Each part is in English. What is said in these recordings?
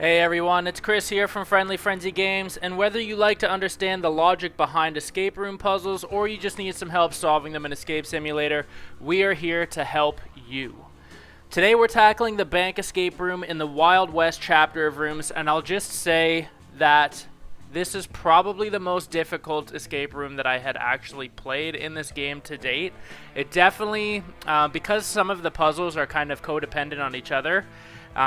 Hey everyone, it's Chris here from Friendly Frenzy Games, and whether you like to understand the logic behind escape room puzzles or you just need some help solving them in Escape Simulator, we are here to help you. Today we're tackling the bank escape room in the Wild West chapter of rooms, and I'll just say that this is probably the most difficult escape room that I had actually played in this game to date. It definitely, because some of the puzzles are kind of codependent on each other,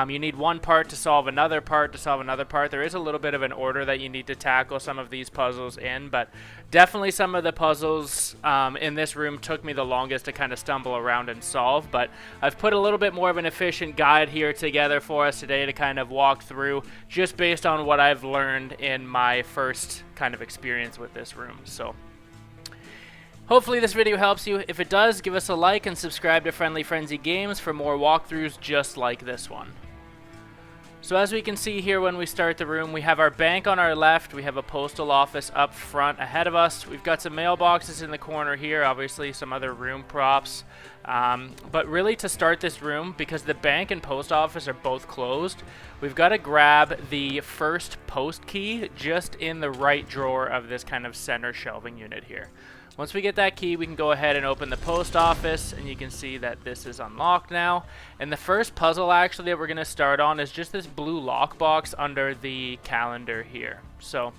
you need one part to solve another part to solve another part. There is a little bit of an order that you need to tackle some of these puzzles in, but definitely some of the puzzles in this room took me the longest to kind of stumble around and solve, but I've put a little bit more of an efficient guide here together for us today to kind of walk through just based on what I've learned in my first kind of experience with this room. So hopefully this video helps you. If it does, give us a like and subscribe to Friendly Frenzy Games for more walkthroughs just like this one. So as we can see here when we start the room, we have our bank on our left, we have a postal office up front ahead of us, we've got some mailboxes in the corner here, obviously some other room props. But really to start this room, because the bank and post office are both closed, we've got to grab the first post key just in the right drawer of this kind of center shelving unit here. Once we get that key, we can go ahead and open the post office, and you can see that this is unlocked now. And the first puzzle actually that we're going to start on is just this blue lockbox under the calendar here. So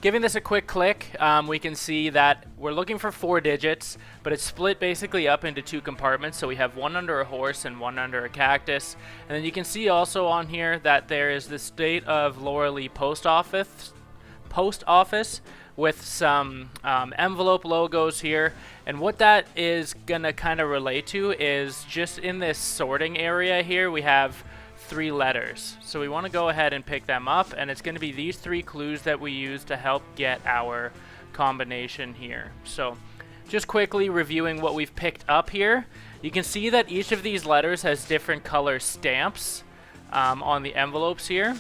giving this a quick click, we can see that we're looking for 4 digits, but it's split basically up into 2 compartments. So we have one under a horse and one under a cactus. And then you can see also on here that there is the State of Laura Lee post office with some envelope logos here, and what that is gonna kind of relate to is just in this sorting area here we have 3 letters, so we want to go ahead and pick them up, and it's going to be these 3 clues that we use to help get our combination here. So just quickly reviewing what we've picked up here, you can see that each of these letters has different color stamps on the envelopes here,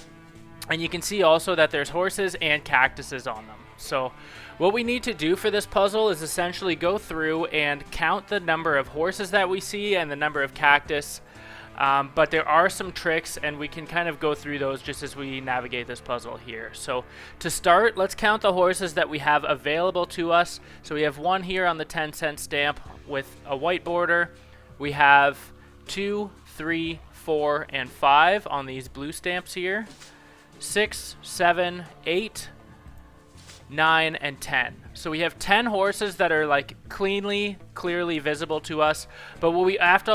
and you can see also that there's horses and cactuses on them. So what we need to do for this puzzle is essentially go through and count the number of horses that we see and the number of cactus. But there are some tricks, and we can kind of go through those just as we navigate this puzzle here. So to start, let's count the horses that we have available to us. So we have 1 here on the 10-cent stamp with a white border. We have 2, 3, 4, and 5 on these blue stamps here. 6, 7, 8, 9, and 10. So we have 10 horses that are like clearly visible to us, but what we have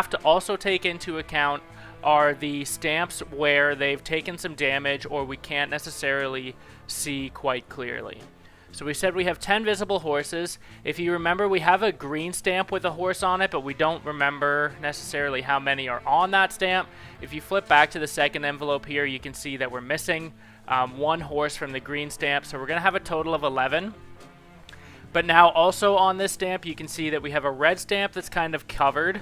to also take into account are the stamps where they've taken some damage or we can't necessarily see quite clearly. So we said we have 10 visible horses. If you remember, we have a green stamp with a horse on it, but we don't remember necessarily how many are on that stamp. If you flip back to the second envelope here, you can see that we're missing 1 horse from the green stamp, so we're going to have a total of 11. But now also on this stamp, you can see that we have a red stamp that's kind of covered.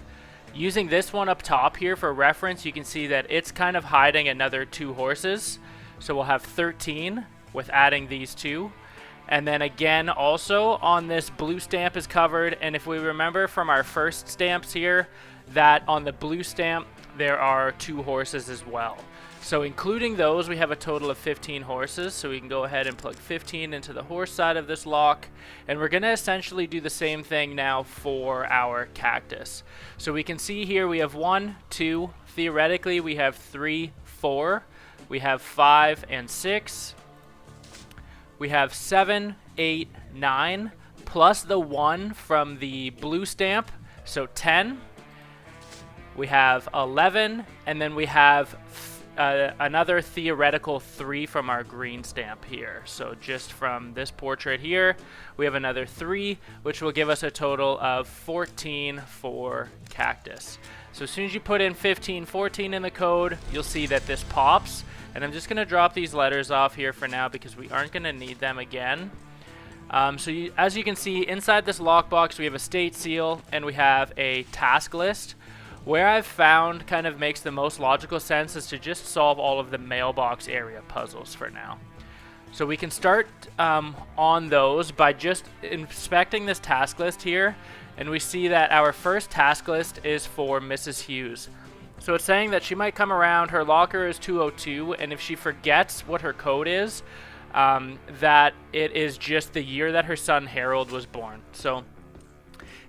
Using this one up top here for reference, you can see that it's kind of hiding another 2 horses. So we'll have 13 with adding these 2. And then again, also on this blue stamp is covered. And if we remember from our first stamps here, that on the blue stamp, there are 2 horses as well. So including those, we have a total of 15 horses. So we can go ahead and plug 15 into the horse side of this lock. And we're going to essentially do the same thing now for our cactus. So we can see here we have 1, 2, theoretically we have 3, 4. We have 5 and 6. We have 7, 8, 9, plus the 1 from the blue stamp, so 10. We have 11, and then we have another theoretical 3 from our green stamp here. So just from this portrait here, we have another 3, which will give us a total of 14 for cactus. So as soon as you put in 15, 14 in the code, you'll see that this pops. And I'm just going to drop these letters off here for now because we aren't going to need them again. As you can see, inside this lockbox, we have a state seal and we have a task list. Where I've found kind of makes the most logical sense is to just solve all of the mailbox area puzzles for now. So we can start on those by just inspecting this task list here, and we see that our first task list is for Mrs. Hughes. So it's saying that she might come around, her locker is 202, and if she forgets what her code is, that it is just the year that her son Harold was born. So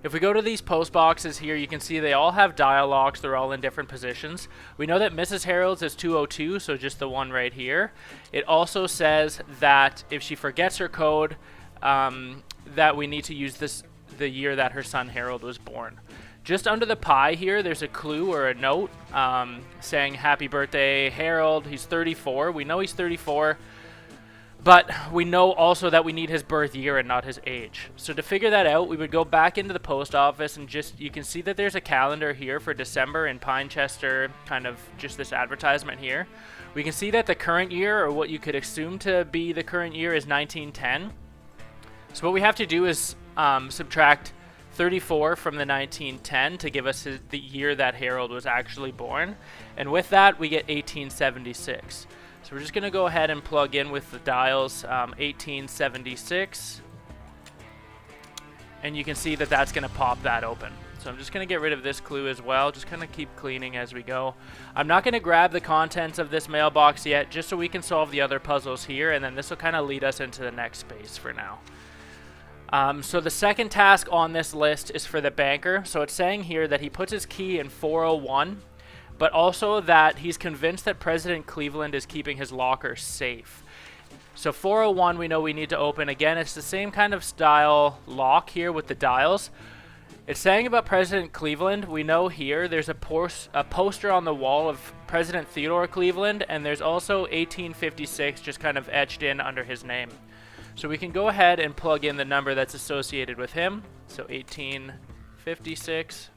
if we go to these post boxes here, you can see they all have dial locks. They're all in different positions. We know that Mrs. Harold's is 202, so just the one right here. It also says that if she forgets her code, that we need to use the year that her son Harold was born. Just under the pie here, there's a clue or a note saying happy birthday Harold. He's 34. We know he's 34. But we know also that we need his birth year and not his age. So to figure that out, we would go back into the post office and you can see that there's a calendar here for December in Pinechester, kind of just this advertisement here. We can see that the current year, or what you could assume to be the current year, is 1910. So what we have to do is subtract 34 from the 1910 to give us the year that Harold was actually born. And with that, we get 1876. So we're just going to go ahead and plug in with the dials 1876, and you can see that that's going to pop that open. So I'm just going to get rid of this clue as well, just kind of keep cleaning as we go. I'm not going to grab the contents of this mailbox yet, just so we can solve the other puzzles here, and then this will kind of lead us into the next space for now. So the second task on this list is for the banker. So it's saying here that he puts his key in 401, but also that he's convinced that President Cleveland is keeping his locker safe. So 401 we know we need to open. Again, it's the same kind of style lock here with the dials. It's saying about President Cleveland, we know here there's a poster on the wall of President Theodore Cleveland, and there's also 1856 just kind of etched in under his name. So we can go ahead and plug in the number that's associated with him. So 1856.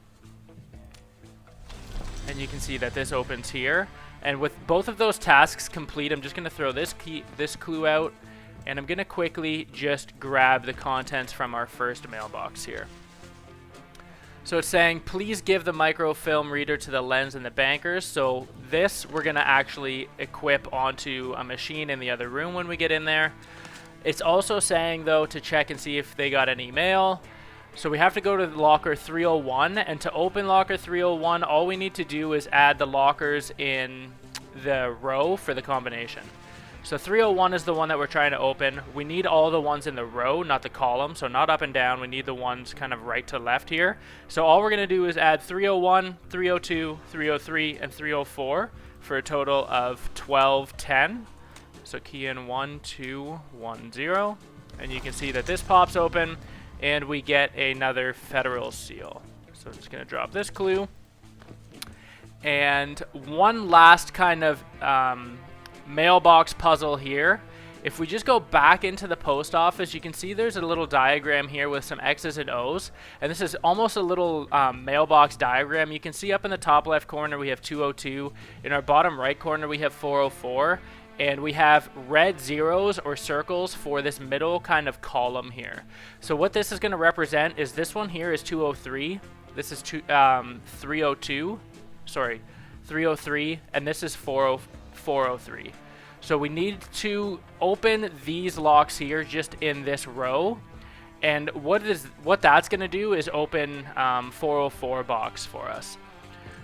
And you can see that this opens here. And with both of those tasks complete, I'm just going to throw this clue out, and I'm going to quickly just grab the contents from our first mailbox here. So it's saying, please give the microfilm reader to the lens and the bankers. So this we're going to actually equip onto a machine in the other room when we get in there. It's also saying, though, to check and see if they got an email. So we have to go to locker 301, and to open locker 301, all we need to do is add the lockers in the row for the combination. So 301 is the one that we're trying to open. We need all the ones in the row, not the column, so not up and down. We need the ones kind of right to left here. So all we're going to do is add 301, 302, 303, and 304 for a total of 1210. So key in 1210, and you can see that this pops open, and we get another federal seal. So I'm just going to drop this clue. And one last kind of mailbox puzzle here. If we just go back into the post office, you can see there's a little diagram here with some X's and O's. And this is almost a little mailbox diagram. You can see up in the top left corner we have 202. In our bottom right corner we have 404. And we have red zeros or circles for this middle kind of column here. So what this is going to represent is this one here is 203. This is 302. Sorry, 303. And this is 403. So we need to open these locks here just in this row. And what that's going to do is open 404 box for us.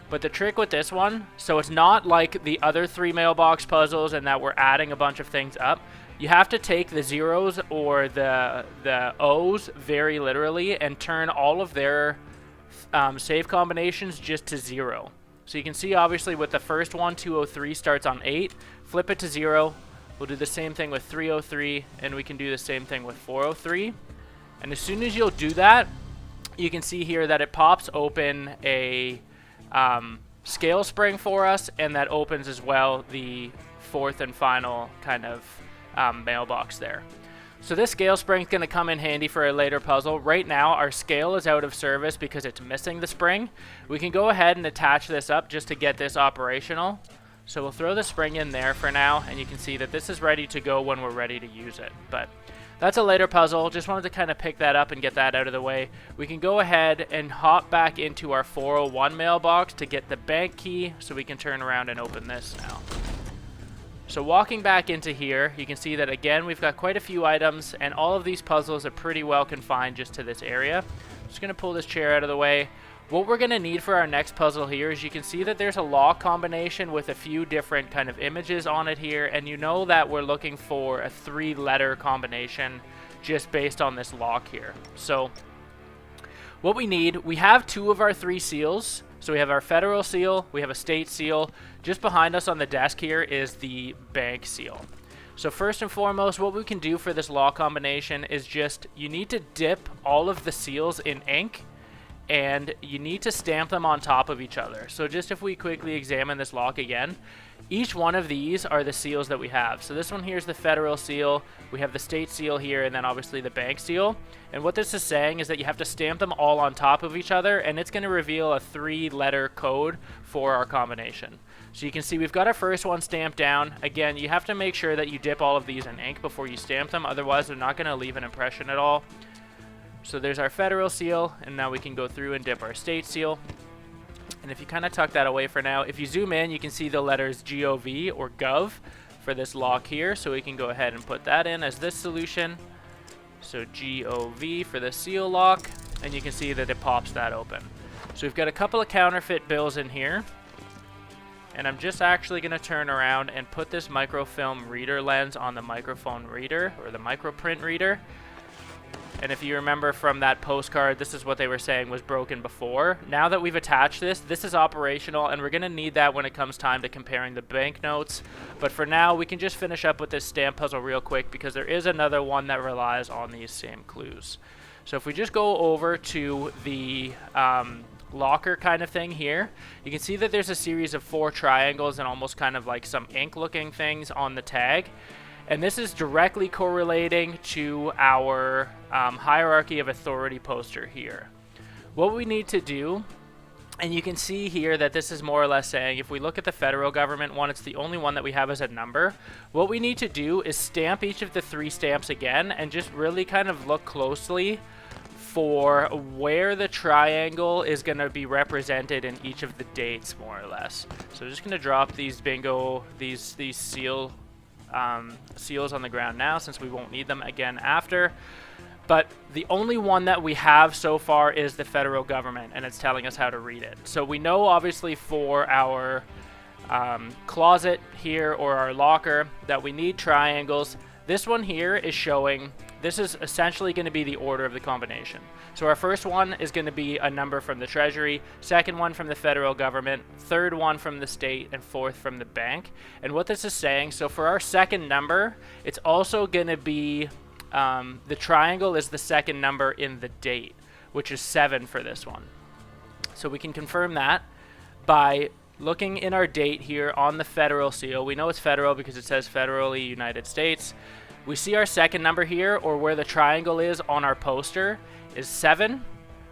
But the trick with this one, so it's not like the other three mailbox puzzles and that we're adding a bunch of things up. You have to take the zeros or the O's very literally and turn all of their save combinations just to 0. So you can see obviously with the first one, 203 starts on 8. Flip it to 0. We'll do the same thing with 303, and we can do the same thing with 403. And as soon as you'll do that, you can see here that it pops open a scale spring for us, and that opens as well the fourth and final kind of mailbox there. So this scale spring is going to come in handy for a later puzzle. Right now our scale is out of service because it's missing the spring. We can go ahead and attach this up just to get this operational. So we'll throw the spring in there for now, and you can see that this is ready to go when we're ready to use it. But that's a later puzzle. Just wanted to kind of pick that up and get that out of the way. We can go ahead and hop back into our 401 mailbox to get the bank key so we can turn around and open this now. So walking back into here, you can see that again we've got quite a few items, and all of these puzzles are pretty well confined just to this area. I'm just going to pull this chair out of the way. What we're going to need for our next puzzle here is you can see that there's a lock combination with a few different kind of images on it here, and you know that we're looking for a 3-letter combination just based on this lock here. So what we need, we have 2 of our 3 seals. So we have our federal seal, we have a state seal. Just behind us on the desk here is the bank seal. So first and foremost, what we can do for this lock combination is just, you need to dip all of the seals in ink, and you need to stamp them on top of each other. So just if we quickly examine this lock again, each one of these are the seals that we have. So this one here is the federal seal, we have the state seal here, and then obviously the bank seal. And what this is saying is that you have to stamp them all on top of each other, and it's going to reveal a 3-letter code for our combination. So you can see we've got our first one stamped down. Again, you have to make sure that you dip all of these in ink before you stamp them, otherwise they're not going to leave an impression at all. So there's our federal seal, and now we can go through and dip our state seal. And if you kind of tuck that away for now, if you zoom in, you can see the letters GOV or GOV for this lock here. So we can go ahead and put that in as this solution. So GOV for the seal lock, and you can see that it pops that open. So we've got a couple of counterfeit bills in here. And I'm just actually going to turn around and put this microfilm reader lens on the microphone reader, or the microprint reader. And if you remember from that postcard, this is what they were saying was broken before. Now that we've attached this, this is operational, and we're going to need that when it comes time to comparing the banknotes. But for now, we can just finish up with this stamp puzzle real quick, because there is another one that relies on these same clues. So if we just go over to the locker kind of thing here, you can see that there's a series of 4 triangles and almost kind of like some ink looking things on the tag. And this is directly correlating to our hierarchy of authority poster here. What we need to do, and you can see here that this is more or less saying, if we look at the federal government one, it's the only one that we have as a number. What we need to do is stamp each of the 3 stamps again, and just really kind of look closely for where the triangle is going to be represented in each of the dates, more or less. So I'm just going to drop these these seals on the ground now, since we won't need them again after. But the only one that we have so far is the federal government, and it's telling us how to read it. So we know obviously for our closet here, or our locker, that we need triangles. This one here is showing, this is essentially going to be the order of the combination. So our first one is going to be a number from the Treasury, second one from the federal government, third one from the state, and fourth from the bank. And what this is saying, so for our second number, it's also going to be, the triangle is the second number in the date, which is 7 for this one. So we can confirm that by looking in our date here on the federal seal. We know it's federal because it says federally United States. We see our second number here, or where the triangle is on our poster, is 7.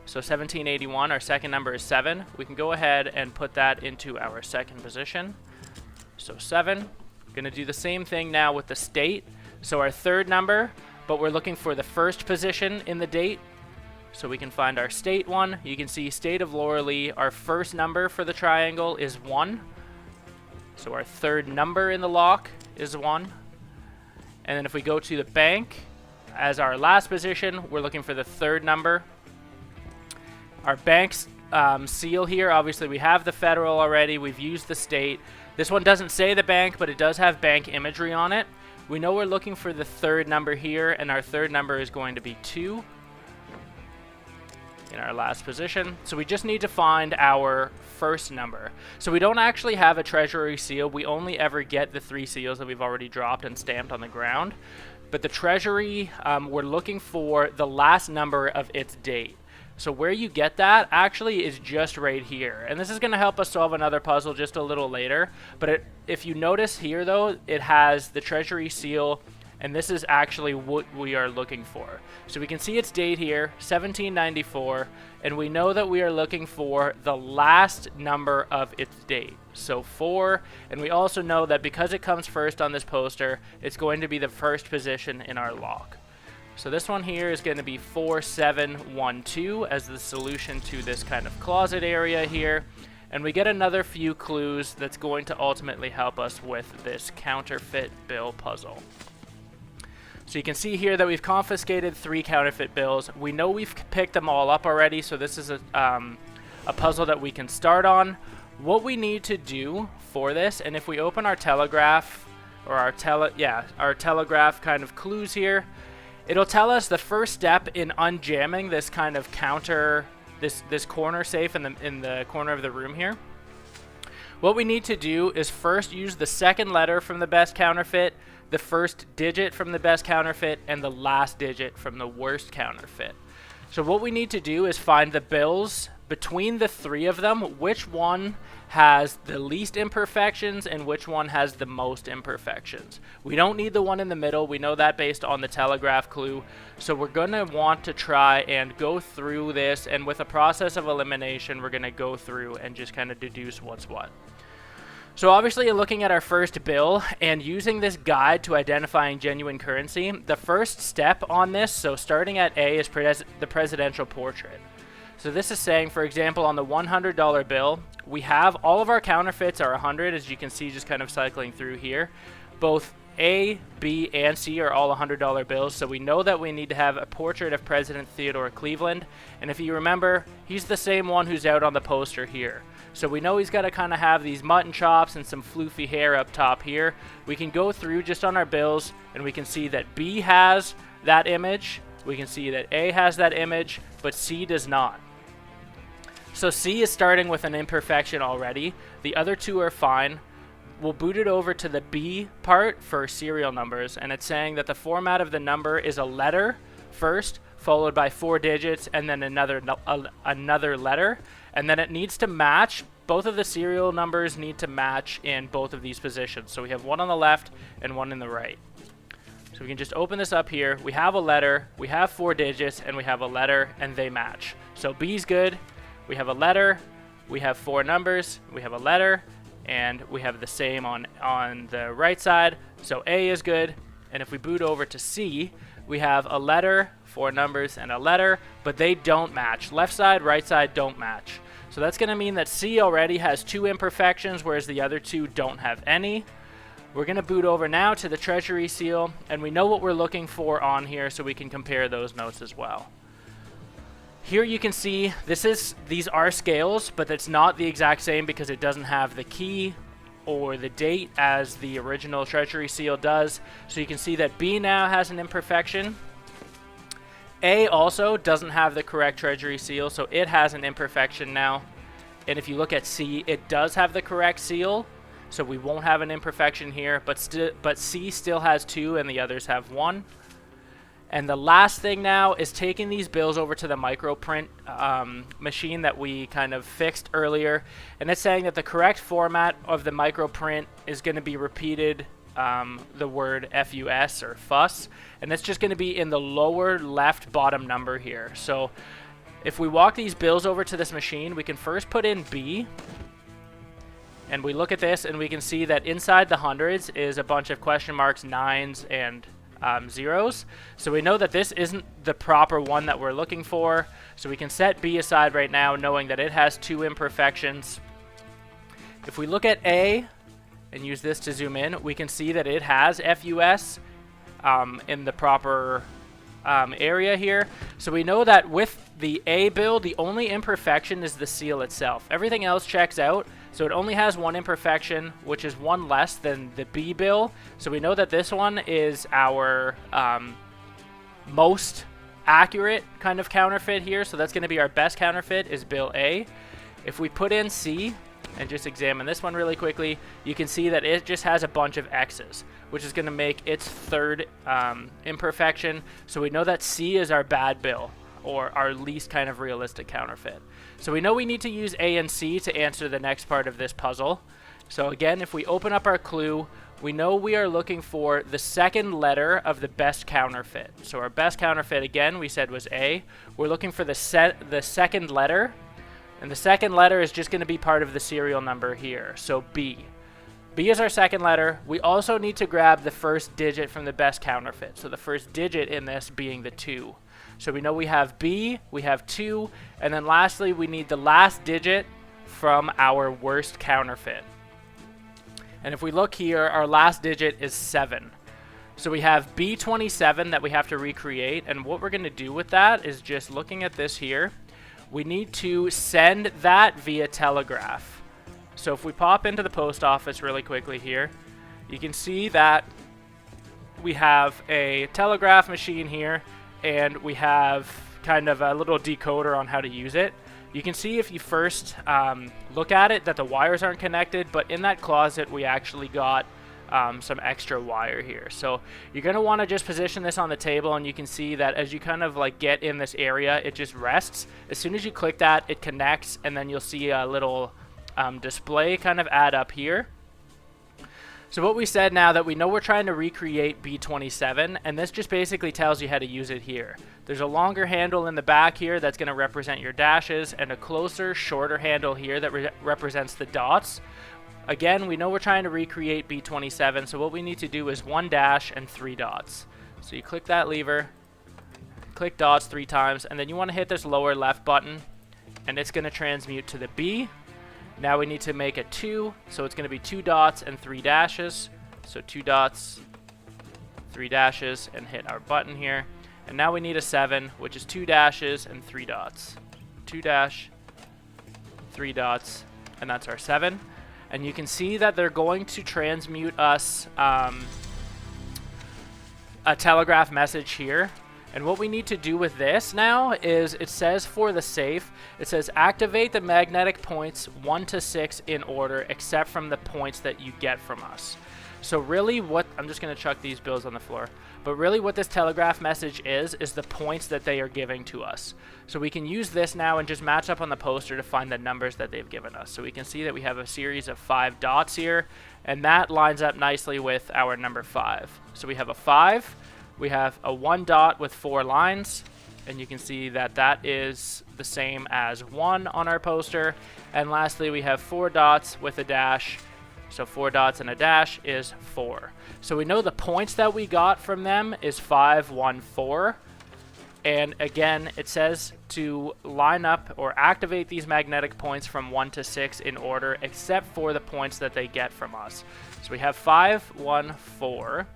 So 1781, our second number is 7. We can go ahead and put that into our second position. So 7. Going to do the same thing now with the state. So our third number, but we're looking for the first position in the date. So we can find our state one. You can see state of Lauralee, our first number for the triangle is 1. So our third number in the lock is 1. And then if we go to the bank as our last position, we're looking for the third number. Our bank's seal here, obviously we have the federal already. We've used the state. This one doesn't say the bank, but it does have bank imagery on it. We know we're looking for the third number here, and our third number is going to be 2 in our last position. So we just need to find our first number. So we don't actually have a treasury seal. We only ever get the 3 seals that we've already dropped and stamped on the ground. But the treasury, we're looking for the last number of its date. So where you get that actually is just right here. And this is going to help us solve another puzzle just a little later. But if you notice here, though, it has the treasury seal, and this is actually what we are looking for. So we can see its date here, 1794, and we know that we are looking for the last number of its date. So 4, and we also know that because it comes first on this poster, it's going to be the first position in our lock. So this one here is going to be 4712 as the solution to this kind of closet area here. And we get another few clues that's going to ultimately help us with this counterfeit bill puzzle. So you can see here that we've confiscated 3 counterfeit bills. We know we've picked them all up already, so this is a puzzle that we can start on. What we need to do for this, and if we open our Telegraph, or our Telegraph kind of clues here, it'll tell us the first step in unjamming this kind of this corner safe in the corner of the room here. What we need to do is first use the second letter from the best counterfeit, the first digit from the best counterfeit, and the last digit from the worst counterfeit. So what we need to do is find the bills between the three of them, which one has the least imperfections and which one has the most imperfections. We don't need the one in the middle. We know that based on the Telegraph clue. So we're going to want to try and go through this, and with a process of elimination, we're going to go through and just kind of deduce what's what. So obviously, looking at our first bill and using this guide to identifying genuine currency, the first step on this, so starting at A, is the presidential portrait. So this is saying, for example, on the $100 bill, we have all of our counterfeits are 100, as you can see just kind of cycling through here. Both A, B, and C are all $100 bills, so we know that we need to have a portrait of President Theodore Cleveland. And if you remember, he's the same one who's out on the poster here. So we know he's got to kind of have these mutton chops and some floofy hair up top here. We can go through just on our bills, and we can see that B has that image. We can see that A has that image, but C does not. So C is starting with an imperfection already. The other two are fine. We'll boot it over to the B part for serial numbers, and it's saying that the format of the number is a letter first, followed by 4 digits, and then another letter, and then it needs to match. Both of the serial numbers need to match in both of these positions. So we have one on the left and one in the right. So we can just open this up here. We have a letter, we have 4 digits, and we have a letter, and they match. So B's good. We have a letter, we have 4 numbers, we have a letter, and we have the same on the right side. So A is good. And if we boot over to C, we have a letter, 4 numbers, and a letter, but they don't match. Left side, right side don't match. So that's going to mean that C already has 2 imperfections, whereas the other 2 don't have any. We're going to boot over now to the treasury seal, and we know what we're looking for on here, so we can compare those notes as well. Here you can see these are scales, but it's not the exact same because it doesn't have the key or the date as the original treasury seal does. So you can see that B now has an imperfection. A also doesn't have the correct treasury seal, so it has an imperfection now. And if you look at C, it does have the correct seal, so we won't have an imperfection here, but C still has 2 and the others have 1. And the last thing now is taking these bills over to the microprint machine that we kind of fixed earlier. And it's saying that the correct format of the microprint is going to be repeated, the word FUS or fuss. And it's just going to be in the lower left bottom number here. So if we walk these bills over to this machine, we can first put in B. And we look at this and we can see that inside the hundreds is a bunch of question marks, 9s, and zeros. So we know that this isn't the proper one that we're looking for. So we can set B aside right now, knowing that it has 2 imperfections. If we look at A and use this to zoom in, we can see that it has FUS in the proper area here. So we know that with the A bill, the only imperfection is the seal itself. Everything else checks out. So it only has 1 imperfection, which is 1 less than the B bill. So we know that this one is our most accurate kind of counterfeit here. So that's going to be our best counterfeit is bill A. If we put in C and just examine this one really quickly, you can see that it just has a bunch of X's, which is going to make its 3rd imperfection. So we know that C is our bad bill, or our least kind of realistic counterfeit. So we know we need to use A and C to answer the next part of this puzzle. So again, if we open up our clue, we know we are looking for the second letter of the best counterfeit. So our best counterfeit, again, we said was A. We're looking for the second letter, and the second letter is just going to be part of the serial number here, so B. B is our second letter. We also need to grab the first digit from the best counterfeit, so the first digit in this being the 2. So we know we have B, we have 2, and then lastly we need the last digit from our worst counterfeit. And if we look here, our last digit is 7. So we have B27 that we have to recreate, and what we're going to do with that is just looking at this here. we need to send that via telegraph. So if we pop into the post office really quickly here, you can see that we have a telegraph machine here, and we have kind of a little decoder on how to use it. You can see if you first look at it that the wires aren't connected, but in that closet we actually got some extra wire here. So you're going to want to just position this on the table, and you can see that as you kind of like get in this area, it just rests. As soon as you click that, it connects, and then you'll see a little display kind of add up here. So what we said now that we know we're trying to recreate B27, and this just basically tells you how to use it here. There's a longer handle in the back here that's going to represent your dashes, and a closer, shorter handle here that represents the dots. Again, we know we're trying to recreate B27, so what we need to do is 1 dash and 3 dots. So you click that lever, click dots 3 times, and then you want to hit this lower left button, and it's going to transmute to the B. Now we need to make a 2, so it's going to be 2 dots and 3 dashes. So 2 dots, 3 dashes, and hit our button here. And now we need a 7, which is 2 dashes and 3 dots. 2 dash, 3 dots, and that's our 7. And you can see that they're going to transmute us a telegraph message here. And what we need to do with this now is, it says for the safe, it says activate the magnetic points 1 to 6 in order, except from the points that you get from us. So really what, I'm just going to chuck these bills on the floor, but really what this telegraph message is the points that they are giving to us. So we can use this now and just match up on the poster to find the numbers that they've given us. So we can see that we have a series of 5 dots here, and that lines up nicely with our number 5. So we have a 5, we have a 1 dot with 4 lines, and you can see that that is the same as 1 on our poster. And lastly, we have 4 dots with a dash. So 4 dots and a dash is 4. So we know the points that we got from them is 5, 1, 4. And again, it says to line up or activate these magnetic points from 1 to 6 in order, except for the points that they get from us. So we have 5, 1, 4,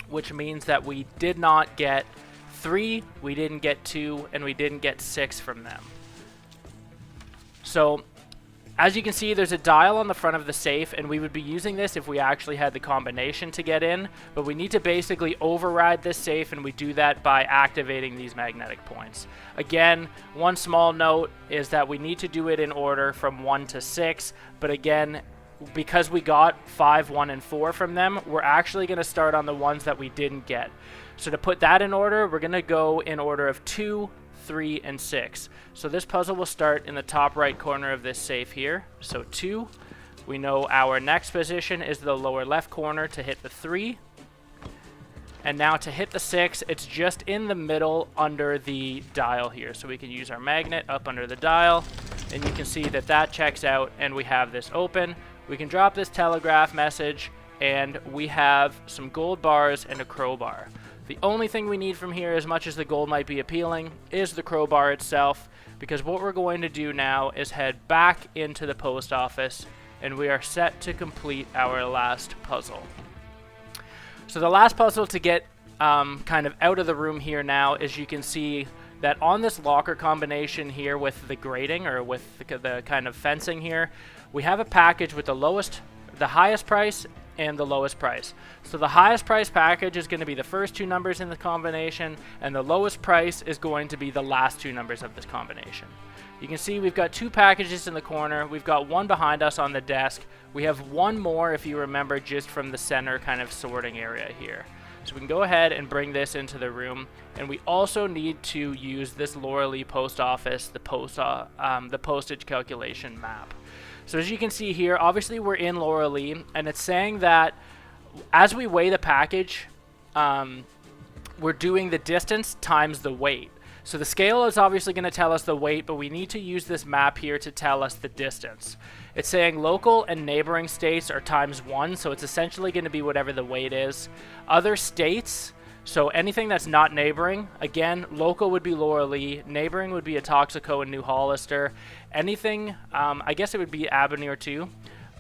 which means that we did not get 3, we didn't get 2, and we didn't get 6 from them. So as you can see, there's a dial on the front of the safe, and we would be using this if we actually had the combination to get in, but we need to basically override this safe, and we do that by activating these magnetic points. Again, one small note is that we need to do it in order from 1 to 6, but again, because we got 5, 1, and 4 from them, we're actually going to start on the ones that we didn't get. So to put that in order, we're going to go in order of 2, 3, and 6. So this puzzle will start in the top right corner of this safe here. So 2, we know our next position is the lower left corner to hit the 3. And now to hit the 6, it's just in the middle under the dial here. So we can use our magnet up under the dial, and you can see that that checks out, and we have this open. We can drop this telegraph message, and we have some gold bars and a crowbar. The only thing we need from here, as much as the gold might be appealing, is the crowbar itself, because what we're going to do now is head back into the post office, and we are set to complete our last puzzle. So the last puzzle to get kind of out of the room here now is, you can see that on this locker combination here with the grating, or with the kind of fencing here, we have a package with the highest price and the lowest price. So the highest price package is going to be the first 2 numbers in the combination, and the lowest price is going to be the last 2 numbers of this combination. You can see we've got 2 packages in the corner. We've got 1 behind us on the desk. We have 1 more, if you remember, just from the center kind of sorting area here. So we can go ahead and bring this into the room, and we also need to use this Laura Lee post office, the postage calculation map. So as you can see here, obviously we're in Laura Lee, and it's saying that as we weigh the package, we're doing the distance times the weight. So the scale is obviously going to tell us the weight, but we need to use this map here to tell us the distance. It's saying local and neighboring states are ×1, so it's essentially going to be whatever the weight is. Other states, so anything that's not neighboring, again, local would be Laura Lee, neighboring would be Atoxico and New Hollister. Anything, I guess it would be Avenir too.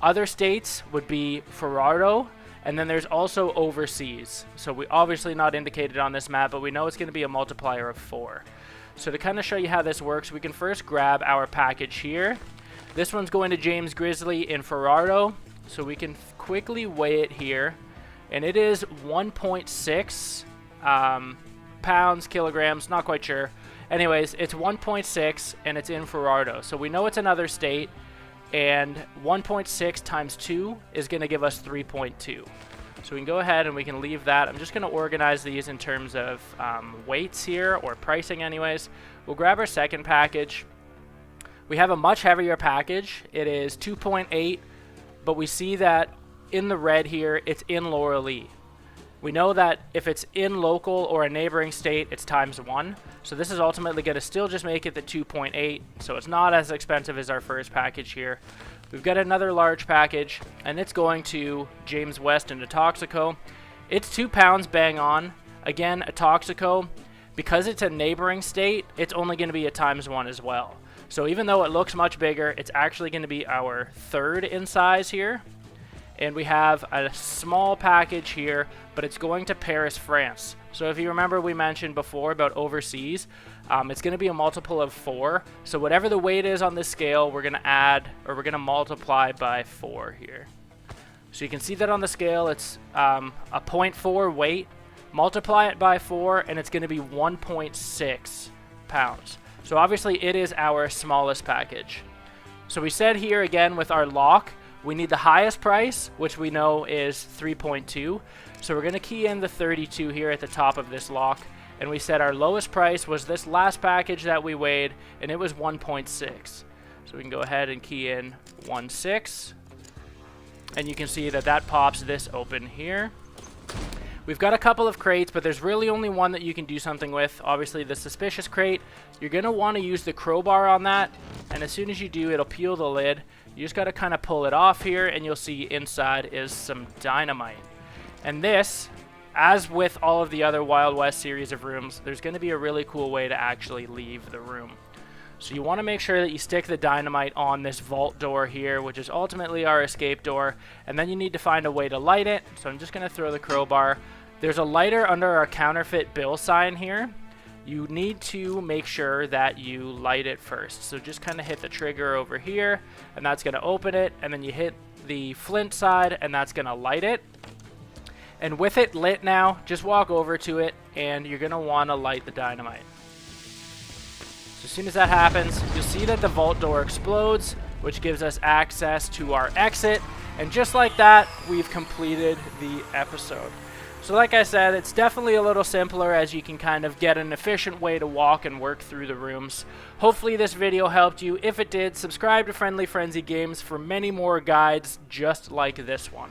Other states would be Ferraro, and then there's also overseas. So we obviously not indicated on this map, but we know it's going to be a multiplier of 4. So to kind of show you how this works, we can first grab our package here. This one's going to James Grizzly in Ferraro, so we can quickly weigh it here, and it is 1.6 pounds, kilograms, not quite sure. Anyways, it's 1.6 and it's in Ferraro, so we know it's another state, and 1.6 times 2 is going to give us 3.2. So we can go ahead and we can leave that. I'm just going to organize these in terms of weights here, or pricing anyways. We'll grab our second package. We have a much heavier package. It is 2.8, but we see that in the red here, it's in Lauralee. We know that if it's in local or a neighboring state, it's ×1. So this is ultimately going to still just make it the 2.8, so it's not as expensive as our first package here. We've got another large package, and it's going to James West in Atoxico. It's 2 pounds bang on. Again, Atoxico, because it's a neighboring state, it's only going to be a ×1 as well. So even though it looks much bigger, it's actually going to be our third in size here. And we have a small package here, but it's going to Paris, France. So if you remember, we mentioned before about overseas, it's going to be a multiple of 4. So whatever the weight is on this scale, we're going to add, or we're going to multiply by 4 here. So you can see that on the scale, it's a 0.4 weight. Multiply it by 4, and it's going to be 1.6 pounds. So obviously it is our smallest package. So we said here again with our lock, we need the highest price, which we know is 3.2. So we're going to key in the 32 here at the top of this lock. And we said our lowest price was this last package that we weighed, and it was 1.6. So we can go ahead and key in 1.6. And you can see that that pops this open here. We've got a couple of crates, but there's really only one that you can do something with. Obviously, the suspicious crate, you're going to want to use the crowbar on that. And as soon as you do, it'll peel the lid. You just got to kind of pull it off here, and you'll see inside is some dynamite. And this, as with all of the other Wild West series of rooms, there's going to be a really cool way to actually leave the room. So you want to make sure that you stick the dynamite on this vault door here, which is ultimately our escape door, and then you need to find a way to light it. So I'm just going to throw the crowbar. There's a lighter under our counterfeit bill sign here. You need to make sure that you light it first. So just kind of hit the trigger over here, and that's going to open it, and then you hit the flint side, and that's going to light it. And with it lit now, just walk over to it, and you're going to want to light the dynamite. So as soon as that happens, you'll see that the vault door explodes, which gives us access to our exit. And just like that, we've completed the episode. So like I said, it's definitely a little simpler, as you can kind of get an efficient way to walk and work through the rooms. Hopefully this video helped you. If it did, subscribe to Friendly Frenzy Games for many more guides just like this one.